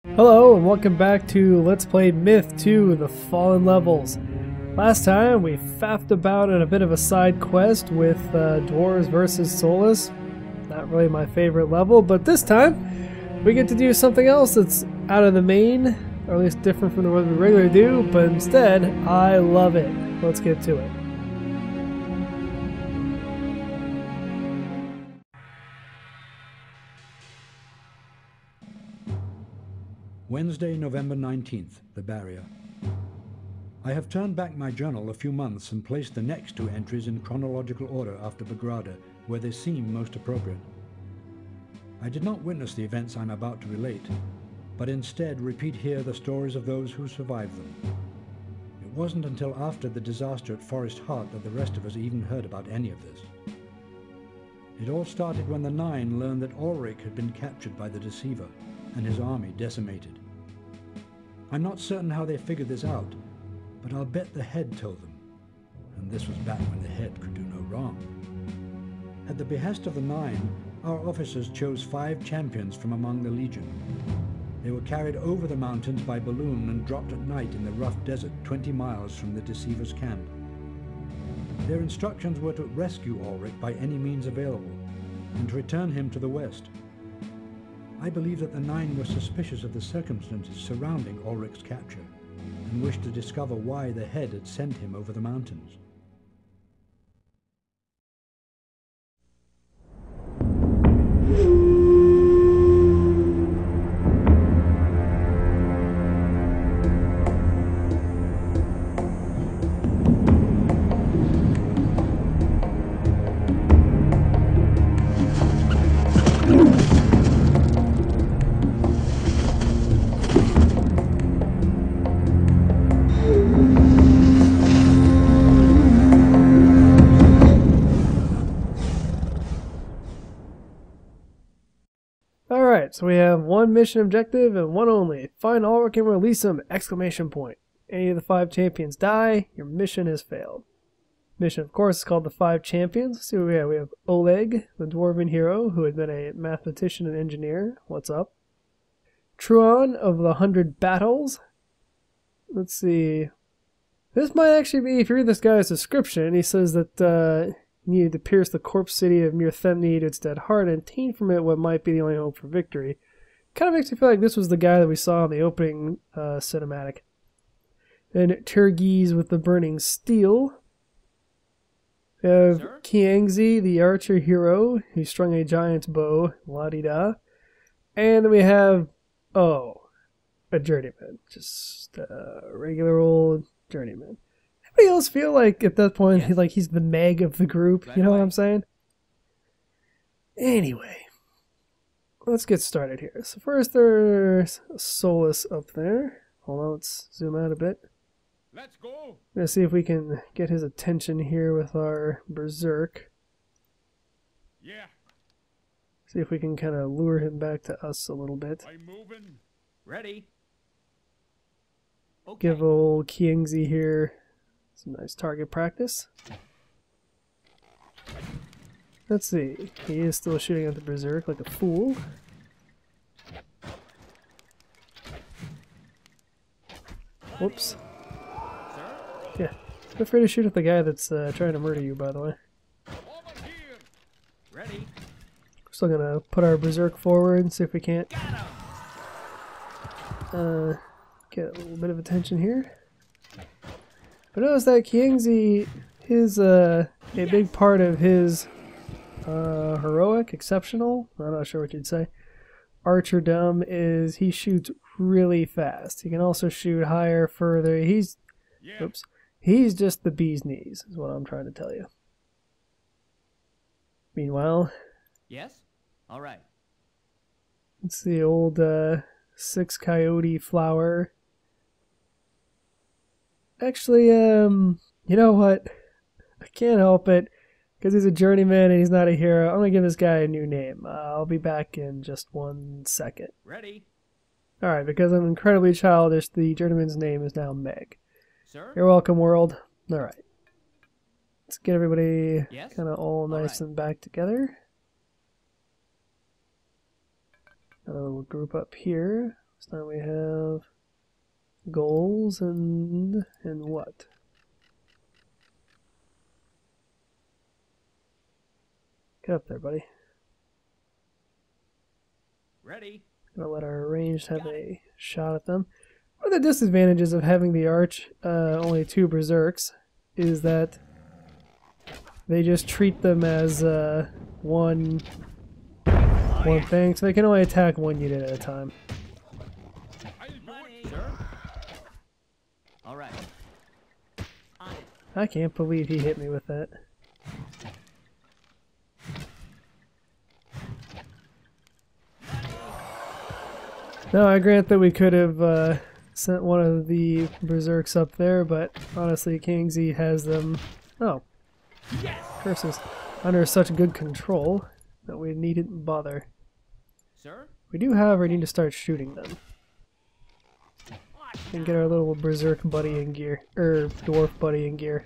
Hello and welcome back to Let's Play Myth 2, The Fallen Levels. Last time we faffed about in a bit of a side quest with Dwarves versus Solus. Not really my favorite level, but this time we get to do something else that's out of the main, or at least different from what we regularly do, but instead, I love it. Let's get to it. Wednesday, November 19th, the Barrier. I have turned back my journal a few months and placed the next two entries in chronological order after Bagrada, where they seem most appropriate. I did not witness the events I'm about to relate, but instead repeat here the stories of those who survived them. It wasn't until after the disaster at Forest Heart that the rest of us even heard about any of this. It all started when the Nine learned that Ulrich had been captured by the Deceiver and his army decimated. I'm not certain how they figured this out, but I'll bet the head told them. And this was back when the head could do no wrong. At the behest of the Nine, our officers chose 5 champions from among the Legion. They were carried over the mountains by balloon and dropped at night in the rough desert 20 miles from the Deceiver's camp. Their instructions were to rescue Ulrich by any means available, and to return him to the west. I believe that the Nine were suspicious of the circumstances surrounding Ulrich's capture, and wished to discover why the head had sent him over the mountains. Alright, so we have one mission objective and one only. Find Ulrich and release him! Exclamation point. Any of the 5 champions die, your mission has failed. Mission, of course, is called the 5 Champions. Let's see what we have. We have Oleg, the dwarven hero, who had been a mathematician and engineer. What's up? Truon of the 100 Battles. Let's see. This might actually be, if you read this guy's description, he says that he needed to pierce the corpse city of Mirthemni to its dead heart and obtain from it what might be the only hope for victory. Kind of makes me feel like this was the guy that we saw in the opening cinematic. Then Turgis with the burning steel. We have Kiangzi, the archer hero, who strung a giant's bow, la-di-da. And then we have, a journeyman. Just a regular old journeyman. Anybody else feel like at that point, yes, like he's the Meg of the group? Right, you know what I'm saying? Anyway, let's get started here. So first there's Solus up there. Hold on, let's zoom out a bit. Let's go. Let's see if we can get his attention here with our berserk. Yeah. See if we can kind of lure him back to us a little bit. I'm moving. Ready. Okay. Give old Kiangzi here some nice target practice. Let's see. He is still shooting at the berserk like a fool. Whoops. Yeah. Feel free to shoot at the guy that's trying to murder you, by the way. Ready. We're still gonna put our berserk forward and see if we can't get a little bit of attention here. But notice that Kiangzi, a big part of his heroic, exceptional, I'm not sure what you'd say, archerdom is he shoots really fast. He can also shoot higher, further. He's just the bee's knees, is what I'm trying to tell you. Meanwhile, yes, all right. Let's see, old 6 Coyote Flower. Actually, you know what? I can't help it, because he's a journeyman and he's not a hero. I'm going to give this guy a new name. I'll be back in just 1 second. Ready. Alright, because I'm incredibly childish, the journeyman's name is now Meg. Sir? You're welcome, world. Alright. Let's get everybody yes? kind of all nice and back together. We'll group up here. So now we have goals and what? Get up there, buddy. Ready? Gonna let our ranged have a shot at them. One of the disadvantages of having the arch only 2 berserks is that they just treat them as one thing, so they can only attack one unit at a time. Money, sir. All right. On it. I can't believe he hit me with that. No, I grant that we could have sent one of the berserks up there, but honestly, King Z has them. Oh, curses! Under such good control that we needn't bother. Sir? We do, however, need to start shooting them and get our little berserk buddy in gear, dwarf buddy in gear.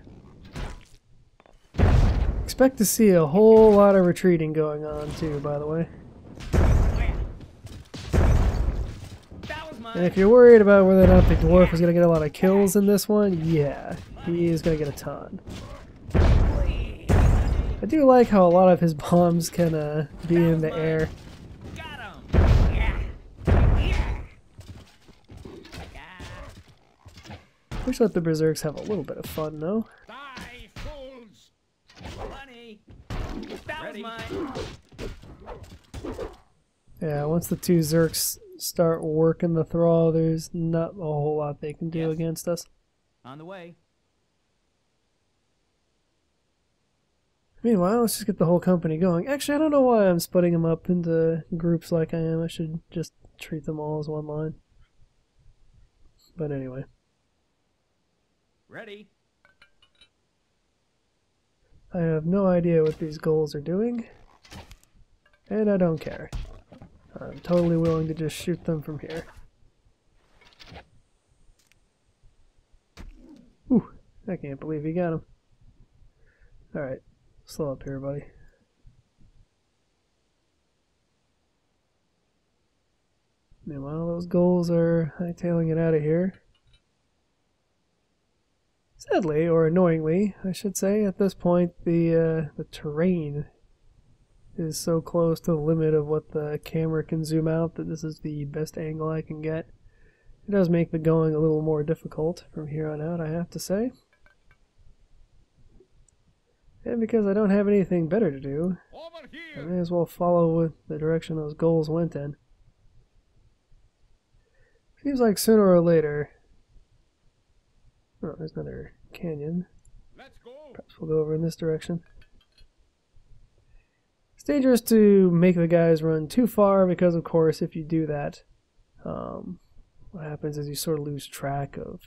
Expect to see a whole lot of retreating going on too, by the way. And if you're worried about whether or not the dwarf is going to get a lot of kills in this one, yeah, he is going to get a ton. I do like how a lot of his bombs can be in the air. Wish let the berserks have a little bit of fun though. Die, fools! Money! That was mine! Yeah, once the 2 zerks start working the thrall, there's not a whole lot they can do against us. On the way. Meanwhile, let's just get the whole company going. Actually, I don't know why I'm splitting them up into groups like I am. I should just treat them all as one line. But anyway. Ready? I have no idea what these goals are doing. And I don't care. I'm totally willing to just shoot them from here. Whew, I can't believe he got him. Alright, slow up here, buddy. Meanwhile, those goals are hightailing it out of here. Sadly, or annoyingly, I should say, at this point, the terrain is so close to the limit of what the camera can zoom out that this is the best angle I can get. It does make the going a little more difficult from here on out, I have to say. And because I don't have anything better to do, I may as well follow the direction those goals went in. Seems like sooner or later... Oh, there's another canyon. Let's go. Perhaps we'll go over in this direction. It's dangerous to make the guys run too far because, of course, if you do that, what happens is you sort of lose track of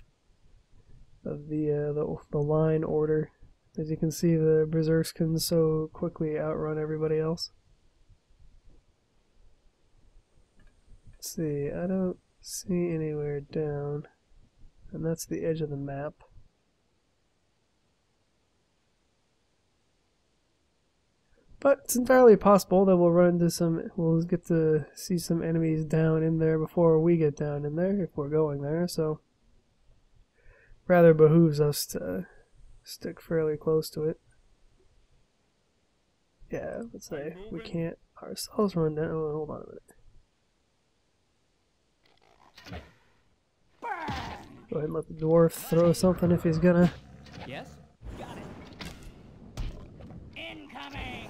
the line order. As you can see, the berserks can so quickly outrun everybody else. Let's see, I don't see anywhere down, and that's the edge of the map. But it's entirely possible that we'll run into we'll get to see some enemies down in there before we get down in there, if we're going there, so rather behooves us to stick fairly close to it. Yeah, let's say we can't ourselves run down. Oh, hold on a minute. Go ahead and let the dwarf throw something if he's gonna. Yes? Got it. Incoming!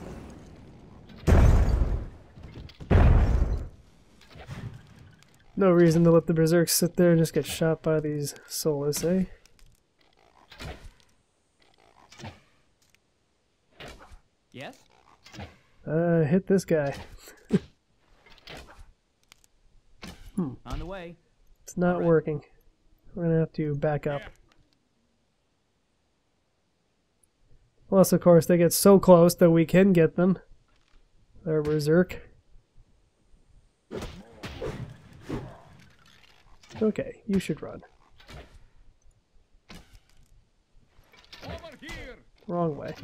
No reason to let the berserks sit there and just get shot by these soulless, eh? Yes? Hit this guy. On the way. It's not working. We're gonna have to back up. Plus, of course, they get so close that we can get them. They're berserk. Okay, you should run. Over here. Wrong way.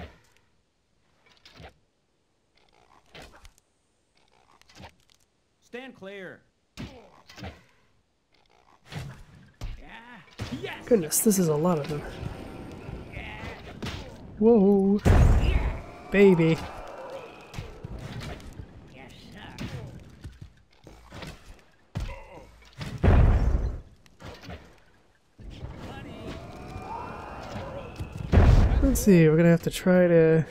Stand clear. Goodness, this is a lot of them. Whoa. Baby. Let's see, we're gonna have to try to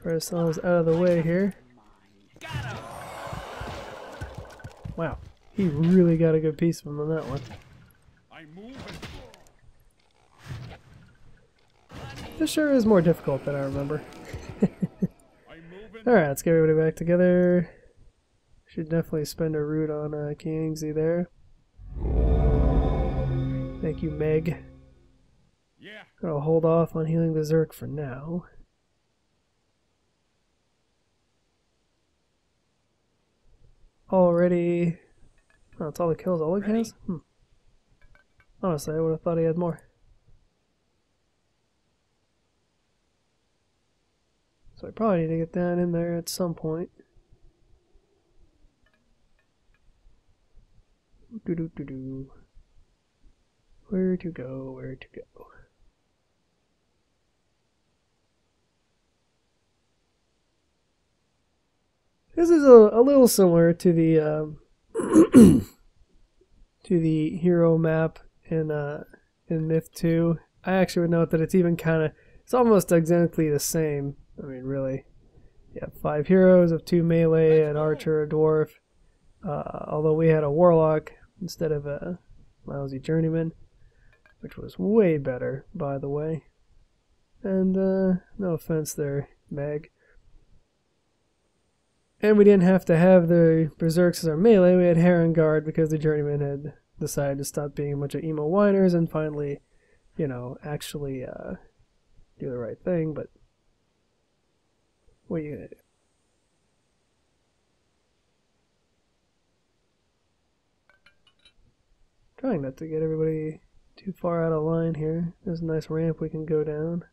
get ourselves out of the way here. Wow, he really got a good piece of him on that one. This sure is more difficult than I remember. Alright, let's get everybody back together. Should definitely spend a root on Kingsley there. Thank you, Meg. Yeah. I'll hold off on healing the Zerk for now. Already... Oh, that's all the kills Oleg has? Honestly, I would have thought he had more. So I probably need to get down in there at some point. Do-do-do-do. Where to go, where to go. This is a little similar to the to the hero map in Myth 2. I actually would note that it's even it's almost exactly the same. I mean, really. You have 5 heroes of 2 melee, an archer, a dwarf. Although we had a warlock instead of a lousy journeyman, which was way better, by the way. And no offense there, Meg. And we didn't have to have the berserks as our melee. We had Heron Guard because the journeyman had decided to stop being a bunch of emo whiners and finally, you know, actually do the right thing. But what are you gonna do? Trying not to get everybody too far out of line here. There's a nice ramp we can go down.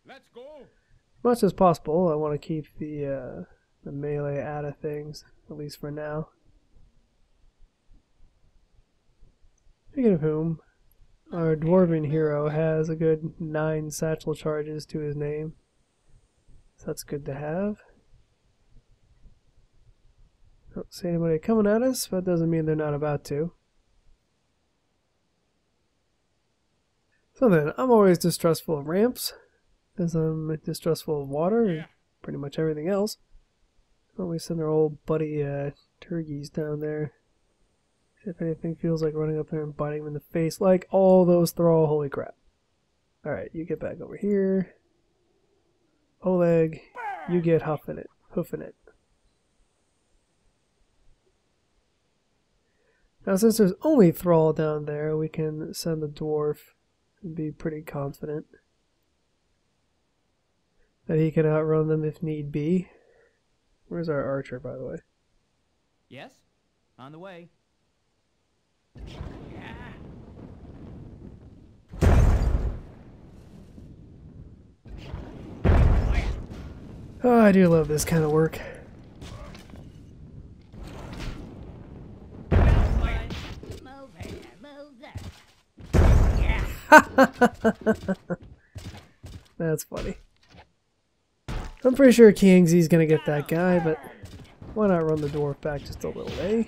Let's go. As much as possible, I want to keep the melee out of things, at least for now. Speaking of whom, our dwarven hero has a good 9 satchel charges to his name. So that's good to have. Don't see anybody coming at us, but that doesn't mean they're not about to. So then, I'm always distrustful of ramps, as I'm distrustful of water and pretty much everything else. Why don't we send our old buddy Turgies down there? See if anything feels like running up there and biting him in the face like all those thrall. Holy crap. Alright, you get back over here. Oleg, you get hoofing it. Now since there's only thrall down there, we can send the dwarf and be pretty confident that he can outrun them if need be. Where's our archer, by the way? Yes, on the way. Oh, I do love this kind of work. That's funny. I'm pretty sure Kingsy's gonna get that guy, but why not run the dwarf back just a little, eh?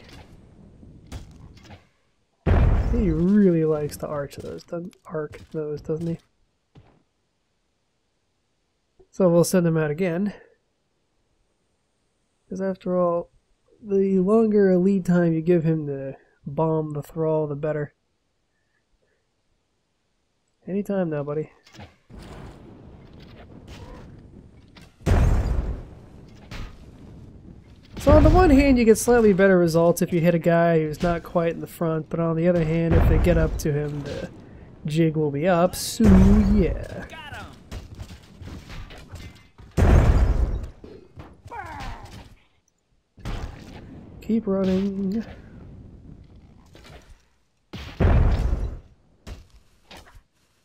He really likes to arc those, doesn't he? So we'll send him out again. Because after all, the longer lead time you give him to bomb the thrall, the better. Anytime now, buddy. So on the one hand, you get slightly better results if you hit a guy who's not quite in the front, but on the other hand, if they get up to him, the jig will be up, so yeah. Keep running.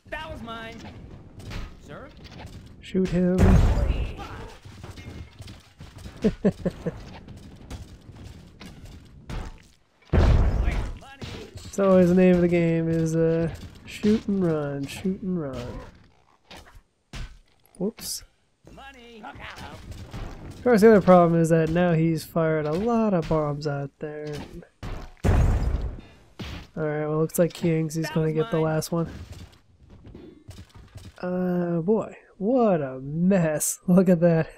That was mine. Sir? Shoot him. It's always the name of the game is shoot and run, shoot and run. Whoops. Money. Of course, the other problem is that now he's fired a lot of bombs out there. Alright, well, looks like King's gonna get the last one. Boy, what a mess. Look at that.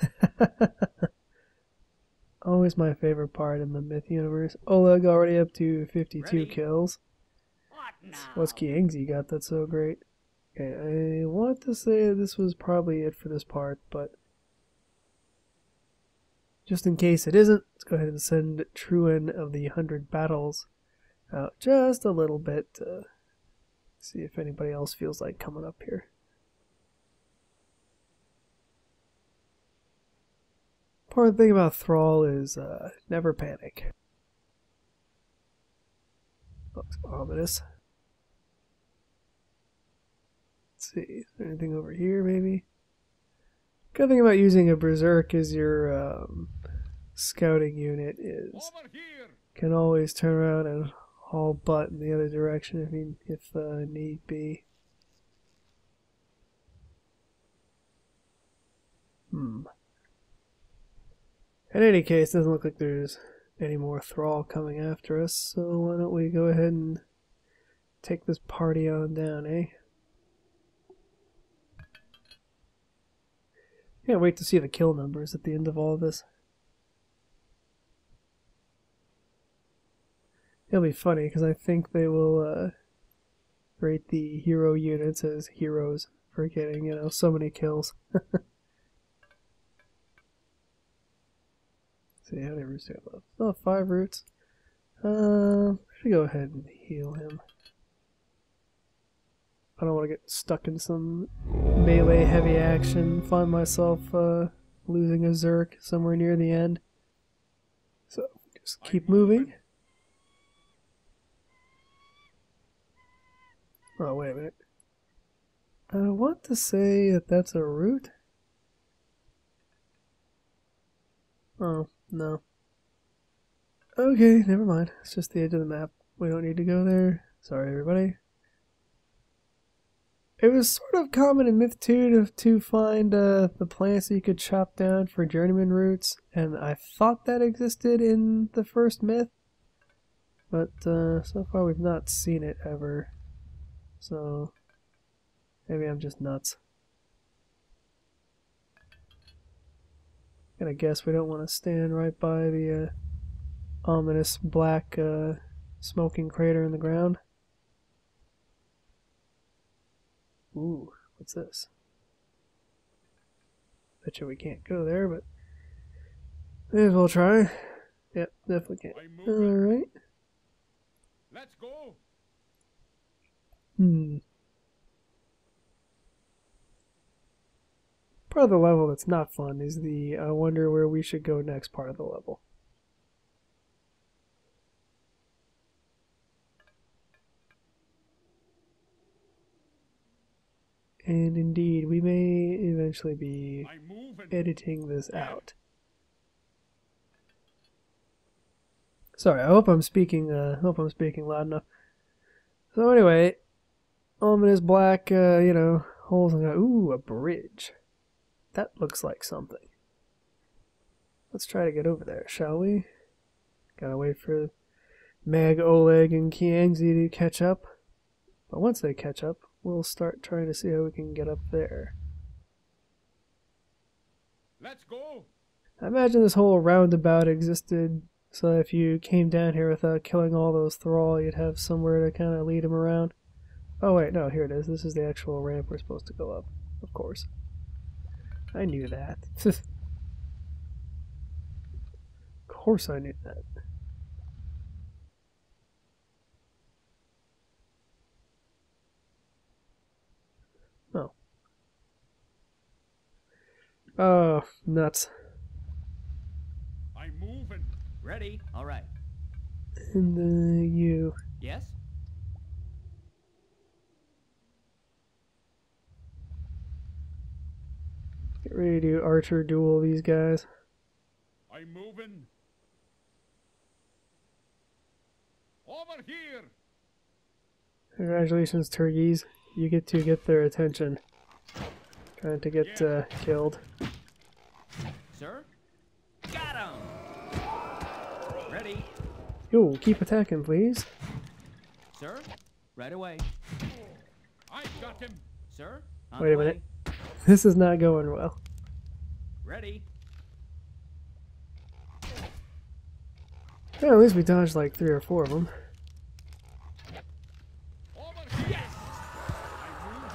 Always my favorite part in the Myth universe. Oleg already up to 52 kills. What's Kiangzi got that's so great? Okay, I want to say this was probably it for this part, but just in case it isn't, let's go ahead and send Truan of the 100 Battles out just a little bit to see if anybody else feels like coming up here. Part of the thing about Thrall is never panic. Looks ominous. Let's see, is there anything over here maybe? Good thing about using a berserk is your scouting unit can always turn around and haul butt in the other direction if need be. In any case, it doesn't look like there's any more Thrall coming after us, so why don't we go ahead and take this party on down, eh? Can't wait to see the kill numbers at the end of all of this. It'll be funny because I think they will rate the hero units as heroes for getting, you know, so many kills. See how many roots do I have left? Oh, 5 roots. Should go ahead and heal him. I don't want to get stuck in some melee heavy action, find myself losing a Zerk somewhere near the end. So just keep moving. Oh, wait a minute. I want to say that that's a route. Oh, no. Okay, never mind. It's just the edge of the map. We don't need to go there. Sorry, everybody. It was sort of common in Myth 2 to find the plants that you could chop down for journeyman roots, and I thought that existed in the first Myth, but so far we've not seen it ever. So maybe I'm just nuts. Gonna guess we don't want to stand right by the ominous black smoking crater in the ground. Ooh, what's this? Bet you we can't go there, but may as well try. Yep, definitely can't. Alright. Let's go. Part of the level that's not fun is the I wonder where we should go next part of the level. And indeed, we may eventually be editing this out. Sorry, I hope I'm speaking loud enough. So anyway, ominous black, you know, holes in the... Ooh, a bridge. That looks like something. Let's try to get over there, shall we? Gotta wait for Mag, Oleg, and Kiangzi to catch up. But once they catch up, we'll start trying to see how we can get up there. Let's go. I imagine this whole roundabout existed, so if you came down here without killing all those Thrall, you'd have somewhere to kind of lead them around. Oh wait, no, here it is. This is the actual ramp we're supposed to go up, of course. I knew that. Of course I knew that. Oh. Oh, nuts. I'm moving. Ready? All right. And you. Yes? Get ready to archer duel these guys. I'm moving. Over here. Congratulations, turkeys. You get to get their attention. Trying to get killed. Sir? Got him! Ready? Yo, keep attacking, please. Sir? Right away. I got him! Sir? On Wait a the way. minute. This is not going well. Ready? Well, at least we dodged like 3 or 4 of them. Over. Yes! I moved.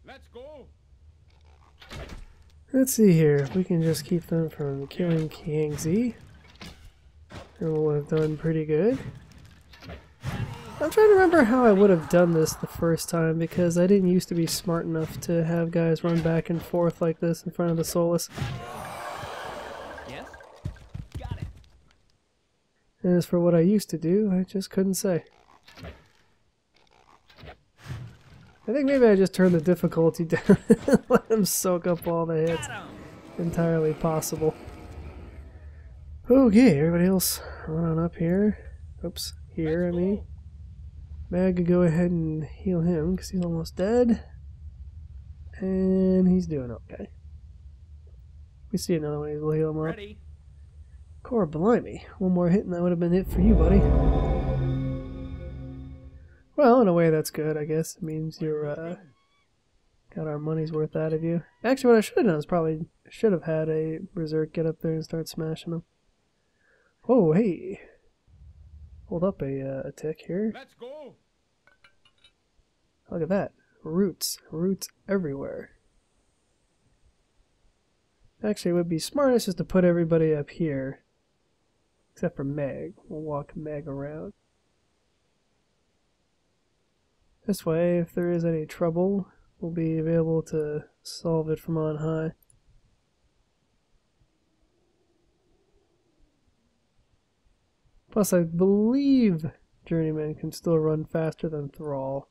Let's go! Let's see here. If we can just keep them from killing King Z, then we'll have done pretty good. I'm trying to remember how I would have done this the first time, because I didn't used to be smart enough to have guys run back and forth like this in front of the Solus. Yes? Got it. And as for what I used to do, I just couldn't say. I think maybe I just turned the difficulty down and let him soak up all the hits. Got him! Entirely possible. Okay, everybody else run on up here. Oops, here, I Let's mean. go. Mag could go ahead and heal him because he's almost dead. And he's doing okay. We see another one, we'll heal him up. Ready? Core, blimey. One more hit and that would have been it for you, buddy. Well, in a way that's good, I guess. It means you're, got our money's worth out of you. Actually, what I should have done is probably should have had a Berserk get up there and start smashing them. Whoa, hey. Hold up a tick here. Let's go! Look at that. Roots. Roots everywhere. Actually, it would be smartest just to put everybody up here. Except for Meg. We'll walk Meg around. This way, if there is any trouble, we'll be able to solve it from on high. Plus, I believe Journeyman can still run faster than Thrall.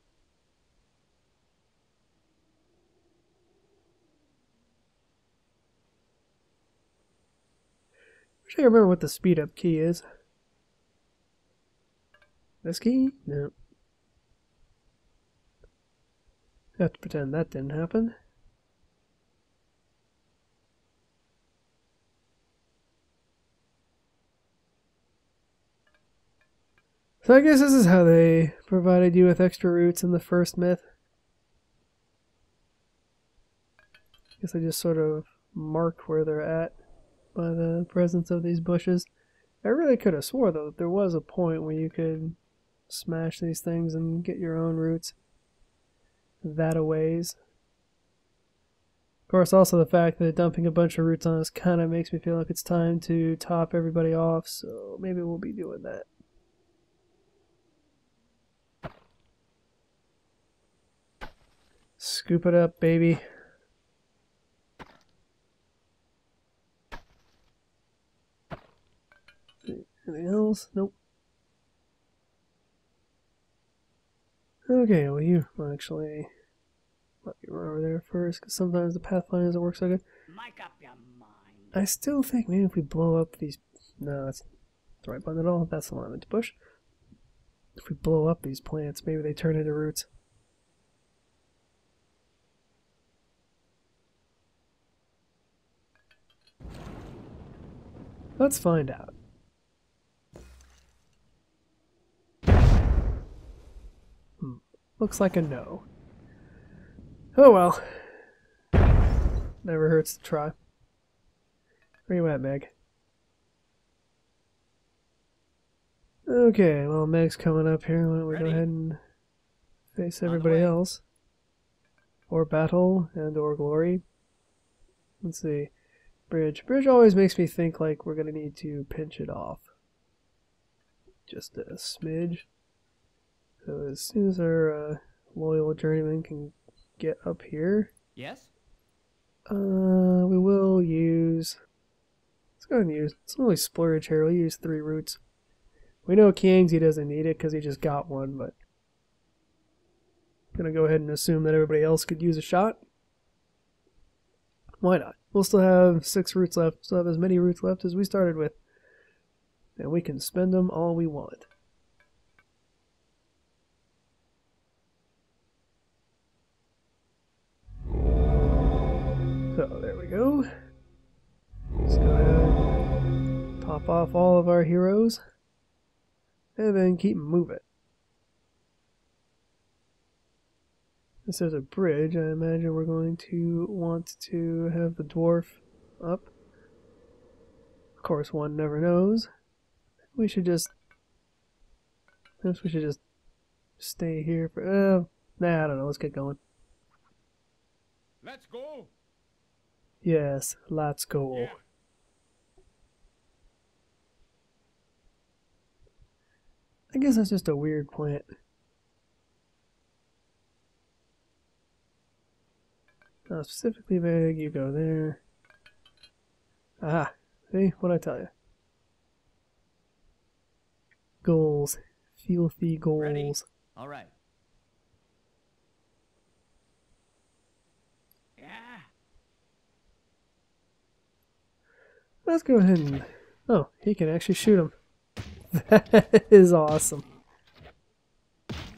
Wish I remember what the speed up key is. This key? No. Have to pretend that didn't happen. So I guess this is how they provided you with extra roots in the first myth. I guess they just sort of mark where they're at by the presence of these bushes. I really could have swore though that there was a point where you could smash these things and get your own roots that a ways. Of course, also the fact that dumping a bunch of roots on us kind of makes me feel like it's time to top everybody off, so maybe we'll be doing that. Scoop it up, baby. Anything else? Nope. Okay, well you actually let me run over there first, because sometimes the pathfinder doesn't work so good. Make up your mind. I still think maybe if we blow up these... No, that's the right button at all. That's the one I meant to push. If we blow up these plants, maybe they turn into roots. Let's find out. Looks like a no. Oh well. Never hurts to try. Where you at, Meg? Okay, well Meg's coming up here. Why don't we go ahead and face everybody else? Or battle and or glory. Let's see. Bridge. Bridge always makes me think like we're gonna need to pinch it off. Just a smidge. So as soon as our loyal journeyman can get up here, Yes? we will use... Let's go ahead and use... It's only splurge here. We'll use 3 roots. We know Kiangzi doesn't need it because he just got one, but... I'm gonna go ahead and assume that everybody else could use a shot. Why not? We'll still have 6 roots left. Still have as many roots left as we started with. And we can spend them all we want. So there we go. Just go ahead, top off all of our heroes, and then keep moving. This is a bridge. I imagine we're going to want to have the dwarf up. Of course, one never knows. We should just. I guess we should just stay here for. Nah, I don't know. Let's get going. Let's go. Yes, let's go. Yeah. I guess that's just a weird plant. Specifically vague, you go there. Aha, see what I tell you. Goals. Filthy goals. Ready? All right. Yeah. Let's go ahead and... Oh, he can actually shoot him. That is awesome.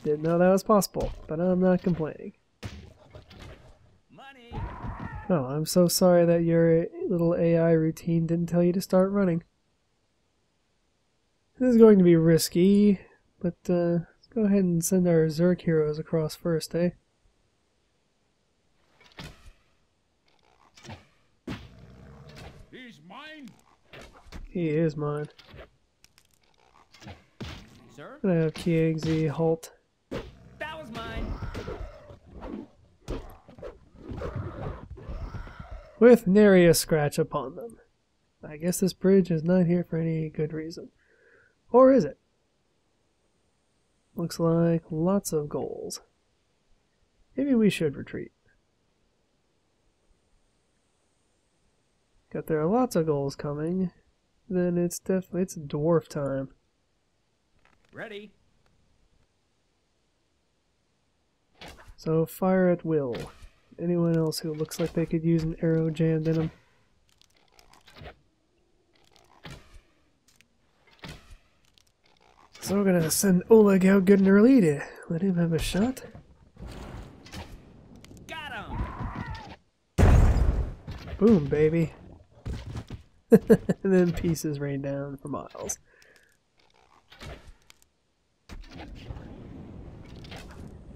Didn't know that was possible, but I'm not complaining. Money. Oh, I'm so sorry that your little AI routine didn't tell you to start running. This is going to be risky, but let's go ahead and send our Zerk heroes across first, eh? He's mine. He is mine. Sir? I'm gonna have Kiegzi halt. That was mine. With nary a scratch upon them. I guess this bridge is not here for any good reason. Or is it? Looks like lots of goals. Maybe we should retreat. Got there are lots of goals coming. Then it's dwarf time. Ready. So fire at will. Anyone else who looks like they could use an arrow jammed in them. So we're gonna send Oleg out good and early to let him have a shot. Got him. Boom, baby. And then pieces rain down for miles.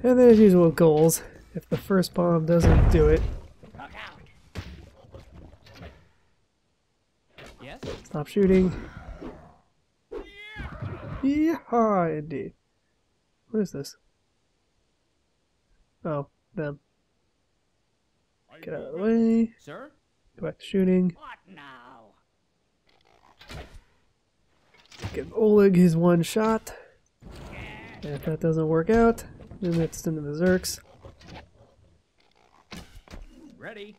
And then as usual with goals, if the first bomb doesn't do it, Look out. Yes? stop shooting. Yeah, indeed. What is this? Oh, them. Get out of the way. Sir? Go back to shooting. What now? Give Oleg his one shot. And if that doesn't work out, then it's into the Zerks. Ready.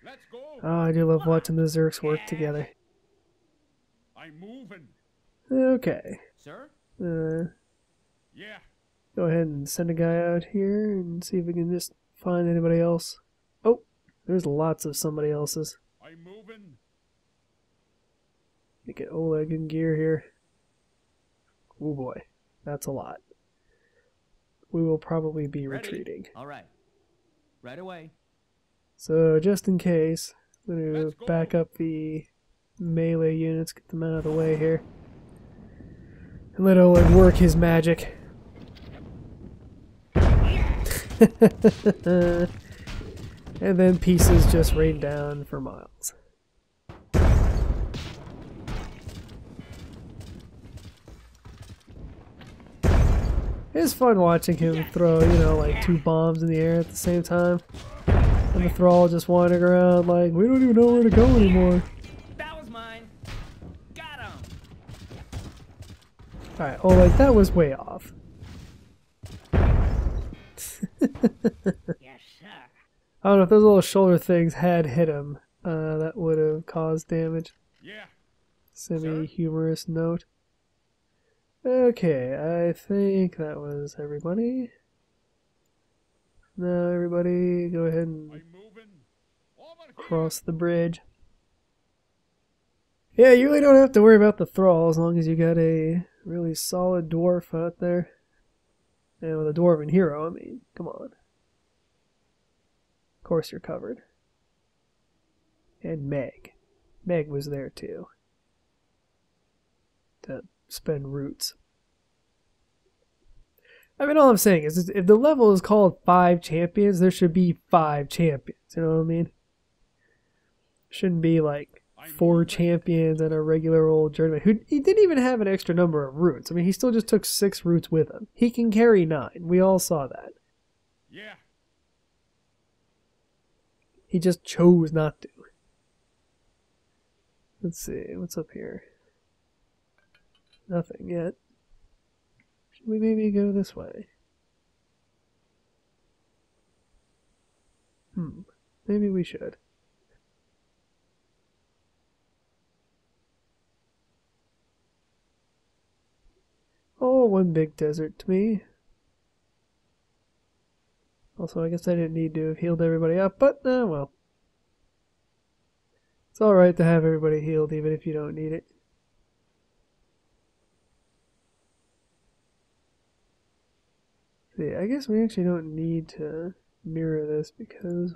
Let's go. Oh, I do love watching the Zerks work together. I'm moving. Okay. Sir? Yeah. Go ahead and send a guy out here and see if we can just find anybody else. Oh, there's lots of somebody else's. I'm moving. Get Oleg in gear here. Oh boy, that's a lot. We will probably be Ready? retreating. All right. Right away. So just in case, I'm going Let's to go. back up the melee units, get them out of the way here. And let Oleg work his magic. And then pieces just rain down for miles. It's fun watching him throw, you know, like 2 bombs in the air at the same time. And the thrall just wandering around like, we don't even know where to go anymore. That was mine. Got him. Alright, oh, like that was way off. Yes, sir. I don't know if those little shoulder things had hit him. That would have caused damage. Yeah. Semi-humorous note. Okay, I think that was everybody. Now everybody go ahead and I'm moving. Over here. cross the bridge. Yeah, you really don't have to worry about the thrall as long as you got a really solid dwarf out there. And with a dwarven hero, I mean, come on. Of course you're covered. And Meg. Meg was there too. To spend roots. I mean, all I'm saying is if the level is called 5 champions, there should be 5 champions. You know what I mean? Shouldn't be like 4 champions and a regular old journeyman who he didn't even have an extra number of roots. I mean, he still just took 6 roots with him. He can carry 9. We all saw that. Yeah. He just chose not to. Let's see, what's up here? Nothing yet. Should we maybe go this way? Maybe we should. Oh, one big desert to me. Also, I guess I didn't need to have healed everybody up, but, well. It's alright to have everybody healed, even if you don't need it. See, I guess we actually don't need to mirror this because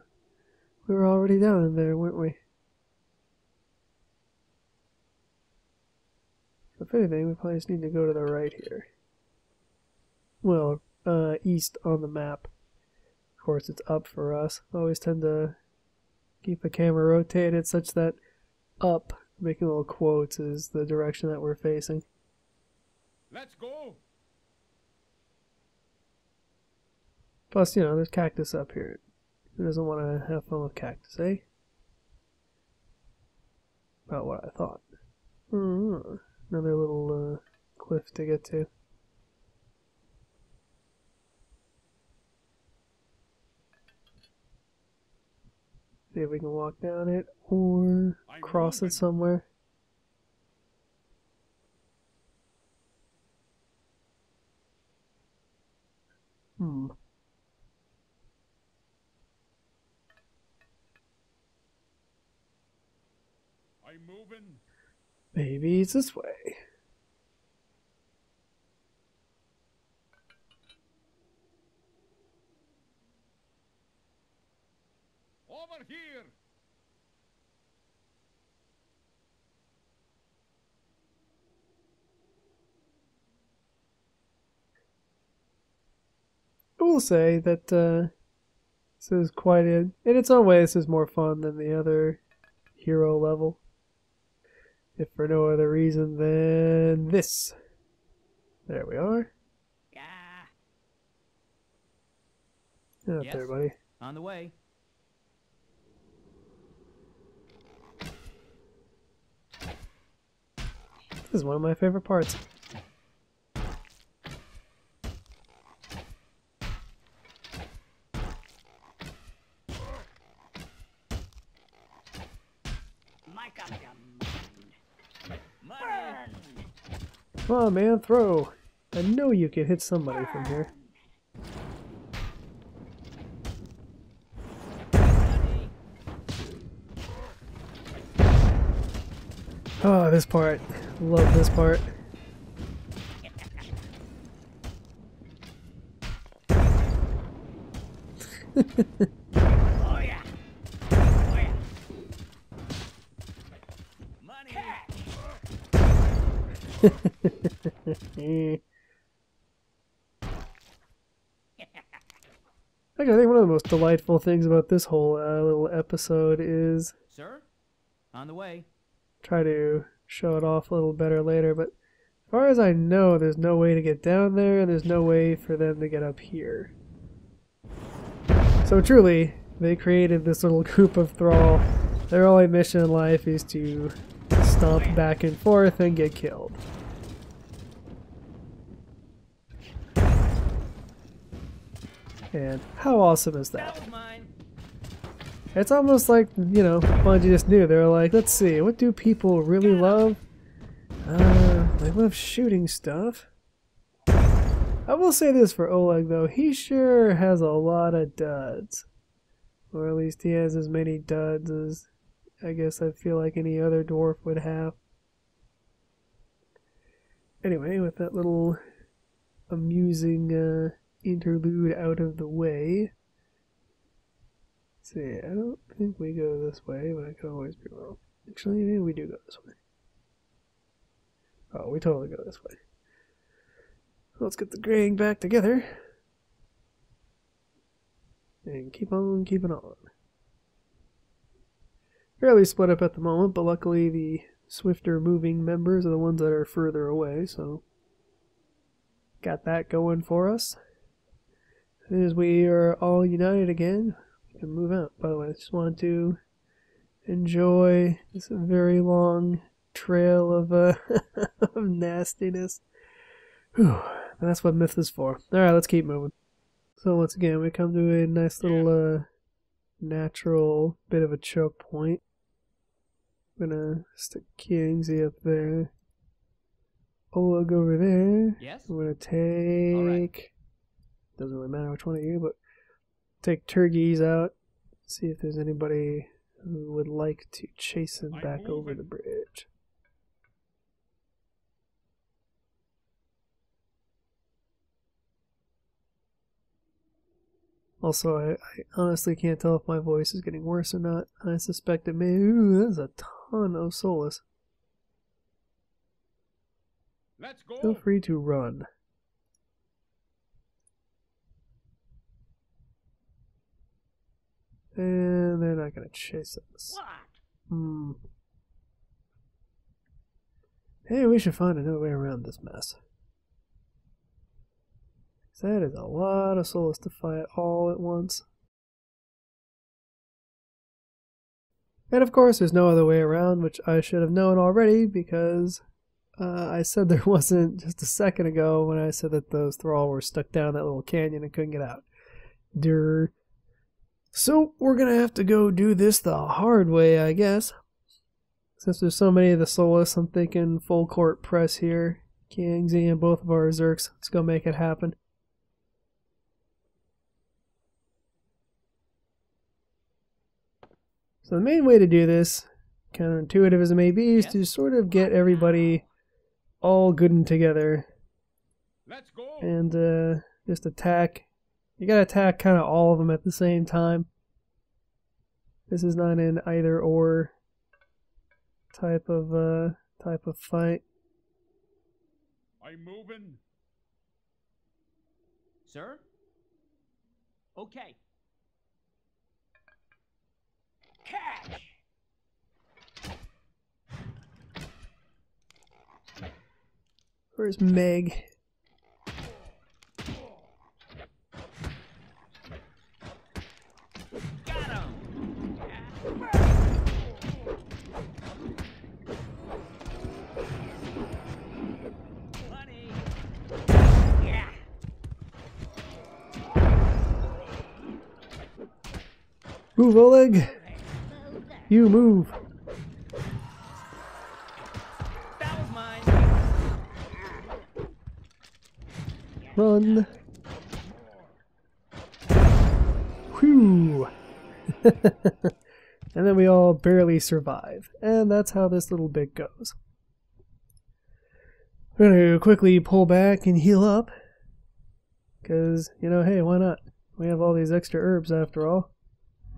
we were already down in there, weren't we? So if anything, we probably just need to go to the right here. Well, east on the map. Of course, it's up for us. I always tend to keep the camera rotated such that up, making little quotes, is the direction that we're facing. Let's go. Plus, you know, there's cactus up here. Who doesn't want to have fun with cactus, eh? About what I thought. Another little cliff to get to. See if we can walk down it or cross it somewhere. I'm moving. Maybe it's this way. Over here. I will say that this is quite in its own way, this is more fun than the other hero level. If for no other reason than this. There we are. Yeah. Up there, buddy. On the way. This is one of my favorite parts. Come on, man, throw. I know you can hit somebody from here. Oh, this part. Love this part. Oh yeah. Oh yeah. Money. Actually, I think one of the most delightful things about this whole little episode is... Sir? On the way. Try to show it off a little better later, but as far as I know, there's no way to get down there, and there's no way for them to get up here. So truly, they created this little group of thrall. Their only mission in life is to stomp back and forth and get killed. And how awesome is that? That was mine. It's almost like, you know, Bungie just knew. They were like, let's see, what do people really love? They love shooting stuff. I will say this for Oleg, though. He sure has a lot of duds. Or at least he has as many duds as I guess I feel like any other dwarf would have. Anyway, with that little amusing interlude out of the way. Let's see, I don't think we go this way, but I could always be wrong. Actually, maybe we do go this way. Oh, we totally go this way. Let's get the gang back together. And keep on keeping on. Fairly split up at the moment, but luckily the swifter moving members are the ones that are further away, so got that going for us. As soon as we are all united again, we can move out. By the way, I just wanted to enjoy this very long trail of, of nastiness. Whew. That's what myth is for. Alright, let's keep moving. So once again, we come to a nice little natural bit of a choke point. I'm gonna stick Kiangzi up there. Oleg over there. Yes? I'm gonna take... Doesn't really matter which one of you, but take Turgies out. See if there's anybody who would like to chase him back over the bridge. Also, I honestly can't tell if my voice is getting worse or not. I suspect it may. Ooh, that's a ton of Solus. Let's go. Feel free to run. And they're not going to chase us. What? Hey, we should find another way around this mess. That is a lot of Solus to fight all at once. And of course, there's no other way around, which I should have known already because I said there wasn't just a second ago when I said that those thrall were stuck down that little canyon and couldn't get out. Durr. So we're gonna have to go do this the hard way, I guess. Since there's so many of the Solus, I'm thinking full court press here. Kiangzi and both of our Zerks. Let's go make it happen. So the main way to do this, counterintuitive as it may be, is to sort of get everybody all good and together. Let's go. And just attack. You gotta attack kind of all of them at the same time. This is not an either or type of fight. I'm moving. Sir? Okay. Catch! Where's Meg? Got him! Money! Yeah! Move, Oleg! You move! That was mine! Run! Whew! And then we all barely survive. And that's how this little bit goes. We're gonna quickly pull back and heal up. Because, you know, hey, why not? We have all these extra herbs after all.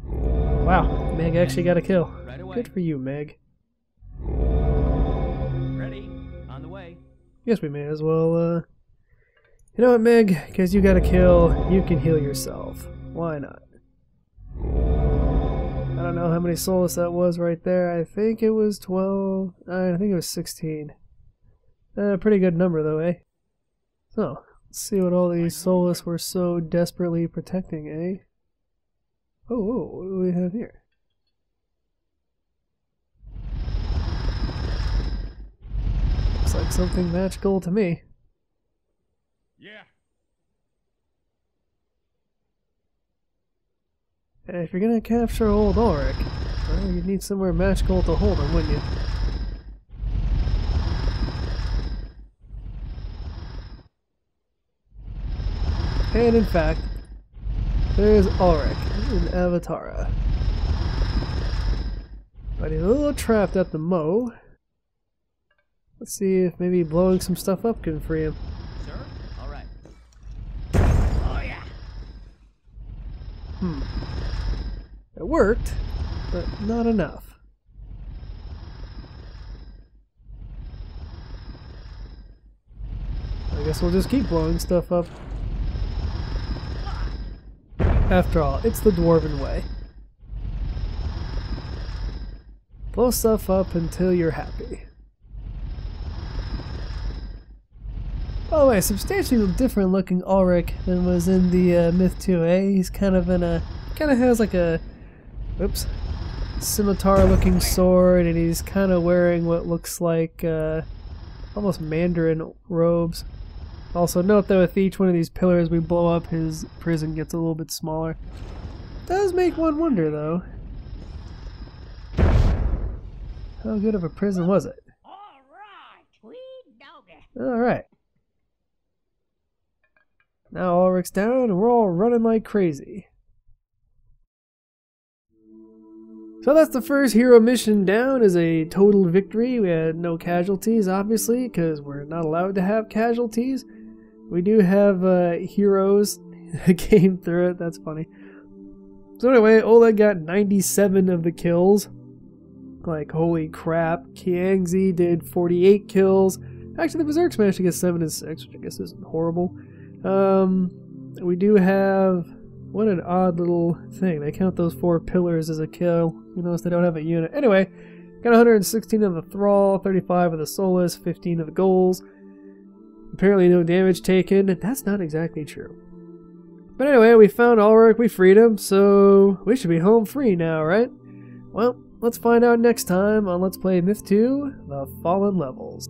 Wow, Meg actually got a kill. Right away. Good for you, Meg. Ready? On the way. Guess we may as well, You know what, Meg? Because you got a kill, you can heal yourself. Why not? I don't know how many Solus that was right there. I think it was 12. I think it was 16. Pretty good number, though, eh? So, let's see what all these Solus were so desperately protecting, eh? Oh, what do we have here? Looks like something magical to me. Yeah. Hey, if you're gonna capture old Ulrich, well, you'd need somewhere magical to hold him, wouldn't you? And in fact, there's Ulrich in Avatara. But he's a little trapped at the Mo. Let's see if maybe blowing some stuff up can free him. Sir? Alright. It worked, but not enough. I guess we'll just keep blowing stuff up. After all, it's the dwarven way. Blow stuff up until you're happy. By the way, substantially different looking Ulrich than was in the Myth 2A. He's kind of has like a, oops, scimitar looking sword, and he's kind of wearing what looks like almost Mandarin robes. Also note that with each one of these pillars we blow up, his prison gets a little bit smaller. Does make one wonder though. How good of a prison was it? Alright, sweet doggy. Alright. Now Ulrich's down and we're all running like crazy. So that's the first hero mission down, is a total victory. We had no casualties, obviously, because we're not allowed to have casualties. We do have heroes that came through it, that's funny. So anyway, Oleg got 97 of the kills. Like, holy crap. Kiangzi did 48 kills. Actually, the Berserks managed to get 7 and 6, which I guess isn't horrible. We do have... What an odd little thing. They count those 4 pillars as a kill. You notice they don't have a unit. Anyway, got 116 of the Thrall, 35 of the Solus, 15 of the Goals. Apparently no damage taken. That's not exactly true. But anyway, we found Ulrich, we freed him, so we should be home free now, right? Well, let's find out next time on Let's Play Myth 2, The Fallen Levels.